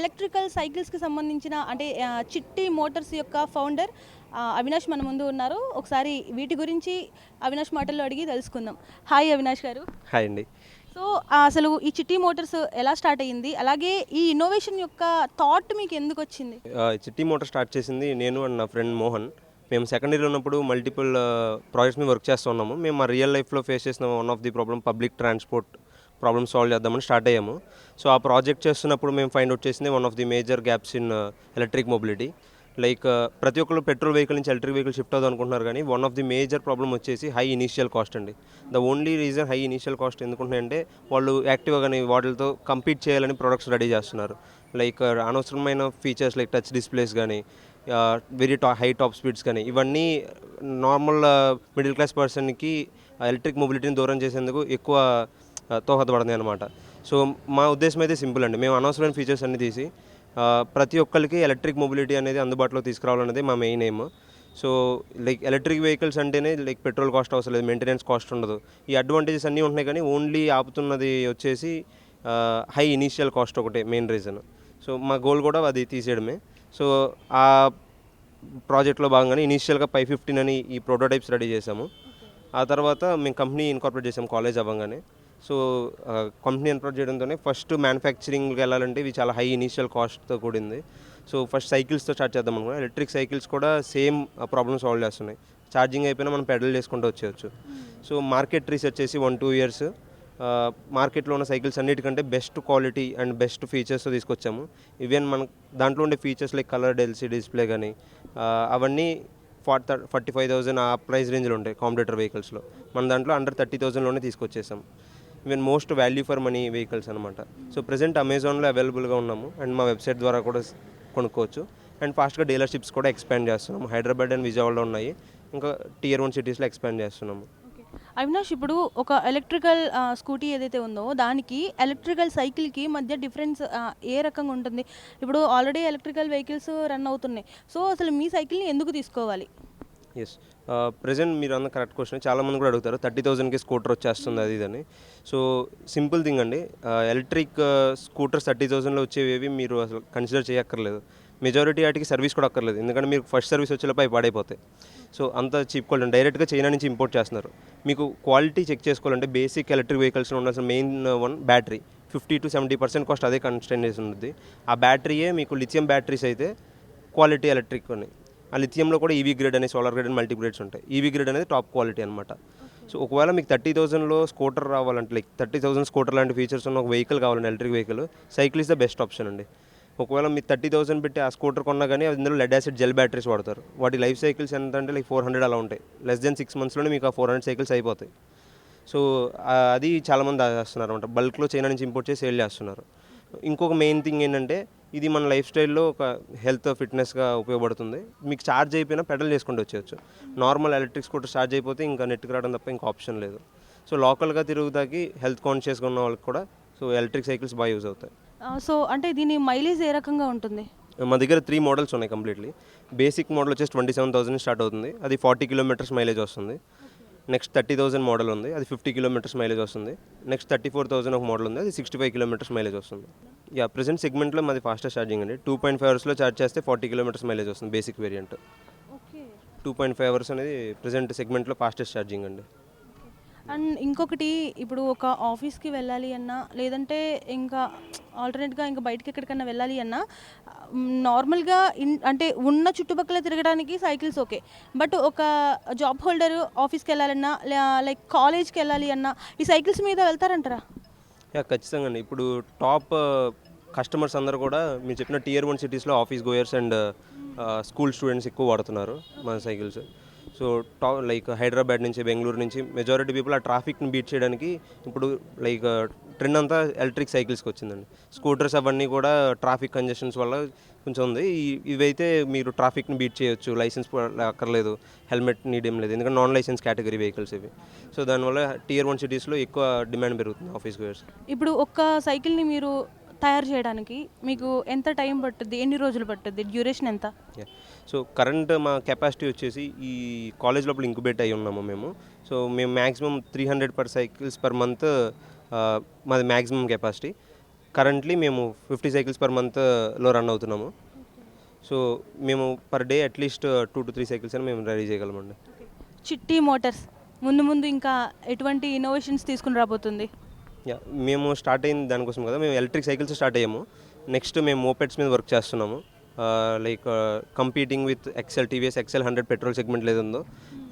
Electrical సైకిల్స్కి సంబంధించిన అంటే చిట్టి మోటార్స్ యొక్క ఫౌండర్ అవినాష్ మన ముందు ఉన్నారు. ఒకసారి వీటి గురించి అవినాష్ మాటల్లో అడిగి తెలుసుకుందాం. హాయ్ అవినాష్ గారు. హాయ్ అండి. సో అసలు ఈ చిట్టి మోటార్స్ ఎలా స్టార్ట్ అయ్యింది, అలాగే ఈ ఇన్నోవేషన్ యొక్క థాట్ మీకు ఎందుకు వచ్చింది? చిట్టి మోటార్ స్టార్ట్ చేసింది నేను అండ్ నా ఫ్రెండ్ మోహన్. మేము సెకండ్ ఇయర్ ఉన్నప్పుడు మల్టిపుల్ ప్రాజెక్ట్స్ మీద వర్క్ చేస్తూ ఉన్నాము. మేము మా రియల్ లైఫ్లో ఫేస్ చేసిన one of the problem public transport problem solve చేద్దామని స్టార్ట్ అయ్యాము. సో ఆ ప్రాజెక్ట్ చేస్తున్నప్పుడు మేము ఫైండ్ అవుట్ చేసింది one of the major gaps in electric mobility. Like ప్రతి ఒక్కరు పెట్రోల్ వెహికల్ నుంచి ఎలక్ట్రిక్ వెహికల్ షిఫ్ట్ అవుదాం అనుకుంటున్నారు, కానీ one of the major problem వచ్చేసి హై ఇనీషియల్ కాస్ట్ అండి. The only reason high initial cost ఎందుకుంటున్నాయంటే వాళ్ళు యాక్టివ్గా కానీ వాటితో కంపీట్ చేయాలని ప్రొడక్ట్స్ రెడీ చేస్తున్నారు. లైక్ అనవసరమైన ఫీచర్స్ లైక్ టచ్ డిస్ప్లేస్ కానీ వెరీ హై టాప్ స్పీడ్స్ కానీ ఇవన్నీ నార్మల్ మిడిల్ క్లాస్ పర్సన్కి ఎలక్ట్రిక్ మొబిలిటీని దూరం చేసేందుకు ఎక్కువ దోహదపడుతుంది అనమాట. సో మా ఉద్దేశం అయితే సింపుల్ అండి. మేము అనవసరమైన ఫీచర్స్ అన్ని తీసి ప్రతి ఒక్కరికి ఎలక్ట్రిక్ మొబిలిటీ అనేది అందుబాటులో తీసుకురావాలనేది మా main aim. So like electric vehicles అంటేనే లైక్ పెట్రోల్ కాస్ట్ అవసరం లేదు, మెయింటెనెన్స్ కాస్ట్ ఉండదు, ఈ అడ్వాంటేజెస్ అన్నీ ఉంటున్నాయి, కానీ ఓన్లీ ఆపుతున్నది వచ్చేసి హై ఇనీషియల్ కాస్ట్ ఒకటే మెయిన్ రీజన్. సో మా గోల్ కూడా అది తీసేయడమే. సో ఆ ప్రాజెక్ట్లో భాగంగానే ఇనీషియల్గా 515 అని ఈ ప్రోటోటైప్స్ రెడీ చేసాము. ఆ తర్వాత మేము కంపెనీ ఇన్కార్పొరేట్ చేసాము కాలేజ్ అవ్వగానే. సో కంపెనీ ఇన్కార్పొరేట్ చేయడంతోనే ఫస్ట్ మ్యానుఫ్యాక్చరింగ్కి వెళ్ళాలంటే ఇవి చాలా హై ఇనీషియల్ కాస్ట్తో కూడింది. సో ఫస్ట్ సైకిల్స్తో స్టార్ట్ చేద్దాం అనుకున్నాం. ఎలక్ట్రిక్ సైకిల్స్ కూడా సేమ్ ప్రాబ్లమ్ సాల్వ్ చేస్తున్నాయి. ఛార్జింగ్ అయిపోయినా మనం పెడల్ చేసుకుంటూ వచ్చేయచ్చు. సో మార్కెట్ రీసెర్చ్ చేసి 1-2 ఇయర్స్ మార్కెట్లో ఉన్న సైకిల్స్ అన్నిటికంటే బెస్ట్ క్వాలిటీ అండ్ బెస్ట్ ఫీచర్స్తో తీసుకొచ్చాము. ఈవెన్ మన దాంట్లో ఉండే features like coloured LCD display కానీ అవన్నీ 45,000 ఆ ప్రైస్ రేంజ్లో ఉంటాయి కాంపిటేటర్ వెహికల్స్లో. మన దాంట్లో అండర్ 30,000లోనే తీసుకొచ్చేసాం. Even most value for money vehicles అనమాట. సో ప్రజెంట్ అమెజాన్లో అవైలబుల్గా ఉన్నాము అండ్ మా వెబ్సైట్ ద్వారా కూడా కొనుక్కోవచ్చు. అండ్ ఫాస్ట్గా డీలర్షిప్స్ కూడా ఎక్స్పాండ్ చేస్తున్నాము. హైదరాబాద్ అండ్ విజయవాడలో ఉన్నాయి, ఇంకా Tier 1 సిటీస్లో ఎక్స్పాండ్ చేస్తున్నాము. అవినాష్, ఇప్పుడు ఒక ఎలక్ట్రికల్ స్కూటీ ఏదైతే ఉందో దానికి ఎలక్ట్రికల్ సైకిల్కి మధ్య డిఫరెన్స్ ఏ రకంగా ఉంటుంది? ఇప్పుడు ఆల్రెడీ ఎలక్ట్రికల్ వెహికల్స్ రన్ అవుతున్నాయి, సో అసలు మీ సైకిల్ని ఎందుకు తీసుకోవాలి? ఎస్, ప్రజెంట్ మీరు అన్న కరెక్ట్ క్వశ్చన్. చాలామంది కూడా అడుగుతారు 30,000కి స్కూటర్ వచ్చేస్తుంది అది ఇదని. సో సింపుల్ థింగ్ అండి, ఎలక్ట్రిక్ స్కూటర్స్ 30,000లో వచ్చేవి మీరు అసలు కన్సిడర్ చేయక్కర్లేదు. మెజారిటీ వాటికి సర్వీస్ కూడా అక్కర్లేదు, ఎందుకంటే మీకు ఫస్ట్ సర్వీస్ వచ్చేలోపు అవి పాడైపోతాయి. సో అంత చీప్ క్వాలిటీ డైరెక్ట్గా చైనా నుంచి ఇంపోర్ట్ చేస్తున్నారు. మీకు క్వాలిటీ చెక్ చేసుకోవాలంటే బేసిక్ ఎలక్ట్రిక్ వెహికల్స్లో ఉండాల్సిన మెయిన్ వన్ బ్యాటరీ. 50-70% కాస్ట్ అదే కన్స్టెంట్ చేసి ఉంటుంది. ఆ బ్యాటరీయే మీకు లిథియం బ్యాటరీస్ అయితే క్వాలిటీ ఎలక్ట్రిక్ అని. ఆ లిథియంలో కూడా ఈవీ గ్రేడ్ అని, సోలార్ గ్రేడ్ అని మల్టీ గ్రేడ్స్ ఉంటాయి. ఈవీ గ్రేడ్ అనేది టాప్ క్వాలిటీ అనమాట. సో ఒకవేళ మీకు 30,000లో స్కూటర్ రావాలంటే లైక్ 30,000 స్కూటర్ లాంటి ఫీచర్స్ ఉన్న ఒక వెహికల్ కావాలంటే electric vehicle, cycle is the best option అండి. ఒకవేళ మీరు 30,000 పెట్టి ఆ స్కూటర్ కొన్నా కానీ అందులో లెడ్ యాసిడ్ జెల్ బ్యాటరీస్ వాడతారు. వాటి లైఫ్ సైకిల్స్ ఎంత అంటే లైక్ 400 అలా ఉంటాయి. లెస్ దెన్ 6 monthsలోనే మీకు ఆ 400 సైకిల్స్ అయిపోతాయి. సో అది చాలామంది చేస్తున్నారు అనమాట. బల్క్లో చైనా నుంచి ఇంపోర్ట్ చేసి సేల్ చేస్తున్నారు. ఇంకొక మెయిన్ థింగ్ ఏంటంటే ఇది మన లైఫ్ స్టైల్లో ఒక హెల్త్ ఫిట్నెస్గా ఉపయోగపడుతుంది. మీకు ఛార్జ్ అయిపోయినా పెడల్ చేసుకుంటూ వచ్చేయచ్చు. నార్మల్ ఎలక్ట్రిక్ స్కూటర్ ఛార్జ్ అయిపోతే ఇంకా నెట్కి రావడం తప్ప ఇంకా ఆప్షన్ లేదు. సో లోకల్గా తిరుగుతాకి హెల్త్ కాన్షియస్గా ఉన్న వాళ్ళకి కూడా సో ఎలక్ట్రిక్ సైకిల్స్ బాగా యూజ్ అవుతాయి. సో అంటే దీని మైలేజ్ ఏ రకంగా ఉంటుంది? మా దగ్గర 3 మోడల్స్ ఉన్నాయి కంప్లీట్లీ. బేసిక్ మోడల్ వచ్చేసి 27,000 స్టార్ట్ అవుతుంది, అది 40 kilometers మైలేజ్ వస్తుంది. నెక్స్ట్ 30,000 మోడల్ ఉంది, అది 50 kilometers మైలేజ్ వస్తుంది. నెక్స్ట్ 34,000 ఒక మోడల్ ఉంది, అది 65 kilometers మైలేజ్ వస్తుంది. ప్రెజెంట్ సెగ్మెంట్లో మాది ఫాస్టెస్ట్ ఛార్జింగ్ అండి. 2.5 hours ఛార్జ్ చేస్తే 40 kilometers మైలేజ్ వస్తుంది బేసిక్ వేరియంట్. 2.5 hours అనేది ప్రెజెంట్ సెగ్మెంట్లో ఫాస్టెస్ట్ ఛార్జింగ్ అండి. అండ్ ఇంకొకటి, ఇప్పుడు ఒక ఆఫీస్కి వెళ్ళాలి అన్నా, లేదంటే ఇంకా ఆల్టర్నేట్గా ఇంకా బయటకి ఎక్కడికన్నా వెళ్ళాలి అన్నా నార్మల్గా అంటే ఉన్న చుట్టుపక్కల తిరగడానికి సైకిల్స్ ఓకే, బట్ ఒక జాబ్ హోల్డర్ ఆఫీస్కి వెళ్ళాలన్నా లైక్ కాలేజ్కి వెళ్ళాలి అన్నా ఈ సైకిల్స్ మీద వెళ్తారంటారా? ఖచ్చితంగా అండి. ఇప్పుడు టాప్ కస్టమర్స్ అందరూ కూడా మీరు చెప్పిన Tier 1 సిటీస్లో office goers and school students ఎక్కువ వాడుతున్నారు మన సైకిల్స్. సో లైక్ హైదరాబాద్ నుంచి, బెంగళూరు నుంచి మెజారిటీ పీపుల్ ఆ ట్రాఫిక్ని బీట్ చేయడానికి ఇప్పుడు లైక్ ట్రెండ్ అంతా ఎలక్ట్రిక్ సైకిల్స్కి వచ్చిందండి. స్కూటర్స్ అవన్నీ కూడా ట్రాఫిక్ కంజెషన్స్ వల్ల కొంచెం ఉంది. ఇవైతే మీరు ట్రాఫిక్ని బీట్ చేయొచ్చు, లైసెన్స్ అక్కర్లేదు, హెల్మెట్ నీడ్ ఏం లేదు, ఎందుకంటే నాన్ లైసెన్స్ కేటగిరీ వెహికల్స్ ఇవి. సో దానివల్ల Tier 1 సిటీస్లో ఎక్కువ డిమాండ్ పెరుగుతుంది ఆఫీస్ గోయర్స్. ఇప్పుడు ఒక్క సైకిల్ని మీరు తయారు చేయడానికి మీకు ఎంత టైం పట్టుద్ది, ఎన్ని రోజులు పట్టుద్ది, డ్యూరేషన్ ఎంత? సో కరెంట్ మా కెపాసిటీ వచ్చేసి ఈ కాలేజ్ లోపల ఇంక్యుబేట్ అయ్యి ఉన్నాము మేము. సో మేము maximum 300 per cycles per month మాది మ్యాక్సిమం కెపాసిటీ. కరెంట్లీ మేము 50 సైకిల్స్ పర్ మంత్లో రన్ అవుతున్నాము. సో మేము per day at least 2 to 3 cycles అని మేము రెడీ చేయగలమండి. చిట్టి మోటార్స్ ముందు ముందు ఇంకా ఎటువంటి ఇన్నోవేషన్స్ తీసుకుని రాబోతుంది? యా, మేము స్టార్ట్ అయింది దానికోసం కదా. మేము ఎలక్ట్రిక్ సైకిల్స్ స్టార్ట్ అయ్యాము. నెక్స్ట్ మేము మోపెడ్స్ మీద వర్క్ చేస్తున్నాము. Like competing with TVS Excel 100 petrol segment లేదుందో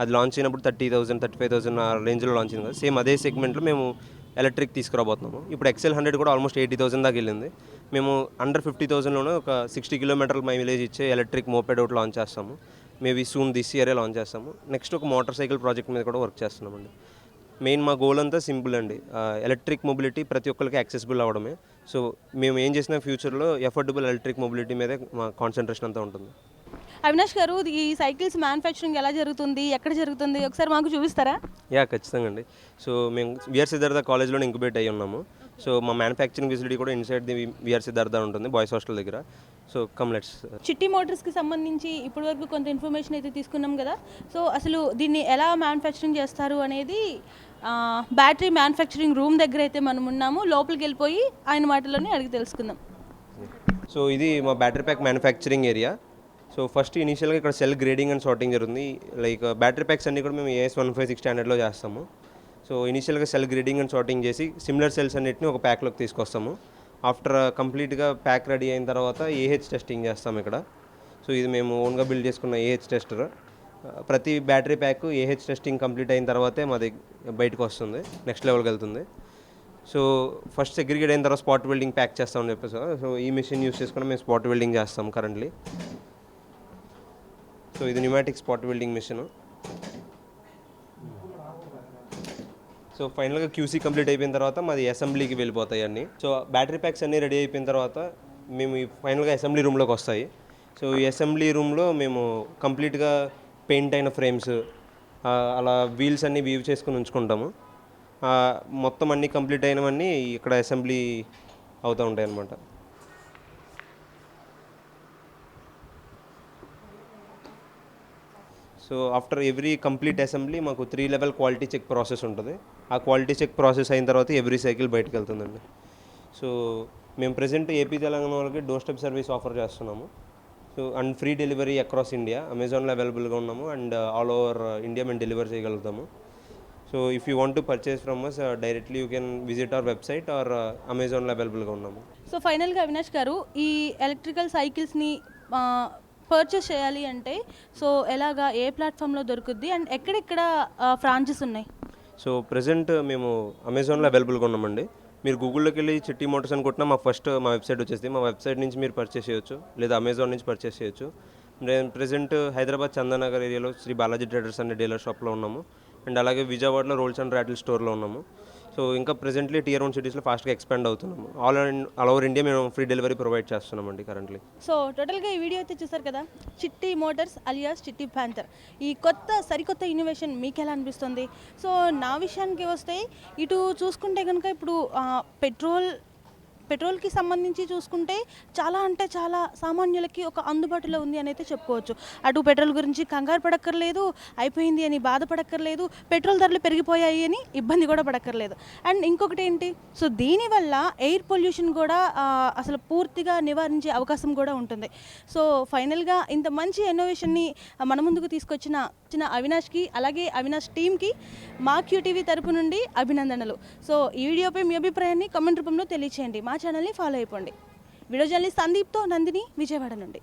అది లాంచ్ అయినప్పుడు 30,000 35,000 ఆ రేంజ్లో లాంచ్ అయింది కదా. సేమ్ అదే సెగ్మెంట్లో మేము ఎలక్ట్రిక్ తీసుకురాబోతున్నాము. ఇప్పుడు ఎక్సెల్ 100 కూడా ఆల్మోస్ట్ 80,000 దాకా వెళ్ళింది. మేము అండర్ 50,000లోనే ఒక 60 కిలోమీటర్ల మైలేజ్ ఇచ్చే ఎలక్ట్రిక్ మోపెడ్ ఒకటి లాంచ్ చేస్తాము. మేబీ సూన్ దిస్ ఇయరే లాంచ్ చేస్తాము. నెక్స్ట్ ఒక మోటార్ సైకిల్ ప్రాజెక్ట్ మీద కూడా వర్క్ చేస్తున్నామండి. మెయిన్ మా గోల్ అంతా సింపుల్ అండి, ఎలక్ట్రిక్ మొబిలిటీ ప్రతి ఒక్కరికి యాక్సెసిబుల్ అవ్వడమే. సో మేము ఏం చేసినా ఫ్యూచర్లో ఎఫోర్డబుల్ ఎలక్ట్రిక్ మొబిలిటీ మీదే మా కాన్సన్ట్రేషన్ అంతా ఉంటుంది. అవినాష్ గారు, ఈ సైకిల్స్ మ్యానుఫ్యాక్చరింగ్ ఎలా జరుగుతుంది, ఎక్కడ జరుగుతుంది, ఒకసారి మాకు చూపిస్తారా? యా, ఖచ్చితంగా అండి. సో మేము విఆర్ సిద్ధార్థ కాలేజ్లో ఇంక్యుబేట్ అయ్యి ఉన్నాము. సో మా మ్యానుఫ్యాక్చరింగ్ ఫెసిలిటీ కూడా ఇన్సైడ్ ది విఆర్ సిద్ధార్థ ఉంటుంది, బాయ్స్ హాస్టల్ దగ్గర. So come let's. చిట్టి మోటార్స్కి సంబంధించి ఇప్పటివరకు కొంత ఇన్ఫర్మేషన్ అయితే తీసుకున్నాం కదా. సో అసలు దీన్ని ఎలా మ్యానుఫ్యాక్చరింగ్ చేస్తారు అనేది బ్యాటరీ మ్యానుఫ్యాక్చరింగ్ రూమ్ దగ్గర అయితే మనం ఉన్నాము. లోపలికి వెళ్ళిపోయి ఆయన మాటలోనే అడిగి తెలుసుకుందాం. సో ఇది మా battery pack manufacturing area. So first ఇనీషియల్గా ఇక్కడ సెల్ గ్రేడింగ్ అండ్ సార్టింగ్ జరుగుతుంది. లైక్ బ్యాటరీ ప్యాక్స్ అన్నీ కూడా మేము AS 156 స్టాండర్డ్లో చేస్తాము. సో ఇనీషియల్గా సెల్ గ్రేడింగ్ అండ్ సార్టింగ్ చేసి సిమిలర్ సెల్స్ అన్నిటిని ఒక ప్యాక్లోకి తీసుకొస్తాము. ఆఫ్టర్ కంప్లీట్గా ప్యాక్ రెడీ అయిన తర్వాత AH టెస్టింగ్ చేస్తాము ఇక్కడ. సో ఇది మేము ఓన్గా బిల్డ్ చేసుకున్న AH టెస్టర్. ప్రతి battery pack AH testing complete అయిన తర్వాతే మాది బయటకు వస్తుంది, నెక్స్ట్ లెవెల్కి వెళ్తుంది. సో ఫస్ట్ సెగ్రిగేట్ అయిన తర్వాత స్పాట్ వెల్డింగ్ ప్యాక్ చేస్తామని చెప్పేసి, సో ఈ మిషన్ యూస్ చేసుకుని మేము స్పాట్ వెల్డింగ్ చేస్తాం కరెంట్లీ. సో ఇది pneumatic spot welding machine. So ఫైనల్గా QC కంప్లీట్ అయిపోయిన తర్వాత మాది అసెంబ్లీకి వెళ్ళిపోతాయి అన్నీ. సో బ్యాటరీ ప్యాక్స్ అన్నీ రెడీ అయిపోయిన తర్వాత మేము ఈ ఫైనల్గా అసెంబ్లీ రూమ్లోకి వస్తాయి. సో ఈ అసెంబ్లీ రూమ్లో మేము కంప్లీట్గా పెయింట్ అయిన ఫ్రేమ్స్, అలా వీల్స్ అన్నీ వీవ్ చేసుకుని ఉంచుకుంటాము. మొత్తం అన్నీ కంప్లీట్ అయినవన్నీ ఇక్కడ అసెంబ్లీ అవుతూ ఉంటాయి అన్నమాట. So after every complete assembly మాకు 3 లెవెల్ క్వాలిటీ చెక్ ప్రాసెస్ ఉంటుంది. ఆ క్వాలిటీ చెక్ ప్రాసెస్ అయిన తర్వాత ఎవ్రీ సైకిల్ బయటకు వెళ్తుందండి. సో మేము ప్రెజెంట్ AP తెలంగాణ వాళ్ళకి డోర్ స్టెప్ సర్వీస్ ఆఫర్ చేస్తున్నాము. So and free delivery across India అమెజాన్లో అవైలబుల్గా ఉన్నాము, అండ్ ఆల్ ఓవర్ ఇండియా మేము డెలివర్ చేయగలుగుతాము. So if you want to purchase from us directly you can visit our website or అమెజాన్లో అవైలబుల్గా ఉన్నాము. సో ఫైనల్గా అవినాష్ గారు, ఈ ఎలక్ట్రికల్ సైకిల్స్ని పర్చేస్ చేయాలి అంటే సో ఎలాగా, ఏ ప్లాట్ఫామ్లో దొరుకుద్ది అండ్ ఎక్కడెక్కడ ఫ్రాంచెస్ ఉన్నాయి? సో ప్రెజెంట్ మేము అమెజాన్లో అవైలబుల్గా ఉన్నామండి. మీరు గూగుల్లోకి వెళ్ళి చిట్టి మోటార్స్ అనుకుంటున్నా మా వెబ్సైట్ వచ్చేసి, మా వెబ్సైట్ నుంచి మీరు పర్చేస్ చేయొచ్చు, లేదా అమెజాన్ నుంచి పర్చేస్ చేయొచ్చు. నేను ప్రెజెంట్ హైదరాబాద్ చందానగర్ ఏరియాలో శ్రీ బాలాజీ ట్రేడర్స్ అనే డీలర్ షాప్లో ఉన్నాము, అండ్ అలాగే విజయవాడలో రోల్స్ అండ్ ర్యాటిల్ స్టోర్లో ఉన్నాము. సో ఇంకా ప్రెజెంట్లీ Tier 1 సిటీస్లో ఫాస్ట్గా ఎక్స్పాండ్ అవుతున్నాము. ఆల్ ఓవర్ ఇండియా మేము ఫ్రీ డెలివరీ ప్రొవైడ్ చేస్తున్నామండి కరెంట్లీ. సో టోటల్గా ఈ వీడియో అయితే చూసారు కదా, చిట్టి మోటార్స్ అలియాస్ చిట్టి ప్యాంథర్, ఈ సరికొత్త ఇన్నోవేషన్ మీకు ఎలా అనిపిస్తుంది? సో నా విషయానికి వస్తే, ఇటు చూసుకుంటే కనుక ఇప్పుడు పెట్రోల్కి సంబంధించి చూసుకుంటే చాలా అంటే చాలా సామాన్యులకి ఒక అందుబాటులో ఉంది అని అయితే చెప్పుకోవచ్చు. అటు పెట్రోల్ గురించి కంగారు పడక్కర్లేదు, అయిపోయింది అని బాధపడక్కర్లేదు, పెట్రోల్ ధరలు పెరిగిపోయాయి అని ఇబ్బంది కూడా పడక్కర్లేదు. అండ్ ఇంకొకటి ఏంటి, సో దీనివల్ల ఎయిర్ పొల్యూషన్ కూడా అసలు పూర్తిగా నివారించే అవకాశం కూడా ఉంటుంది. సో ఫైనల్గా ఇంత మంచి ఇన్నోవేషన్ని మన ముందుకు తీసుకొచ్చిన అవినాష్కి, అలాగే అవినాష్ టీమ్కి మా QTV తరపు నుండి అభినందనలు. సో ఈ వీడియోపై మీ అభిప్రాయాన్ని కామెంట్ రూపంలో తెలియచేయండి. మా ఛానల్ని ఫాలో అయిపోండి. వీడియో జర్నలిస్ట్ సందీప్తో నందిని, విజయవాడ నుండి.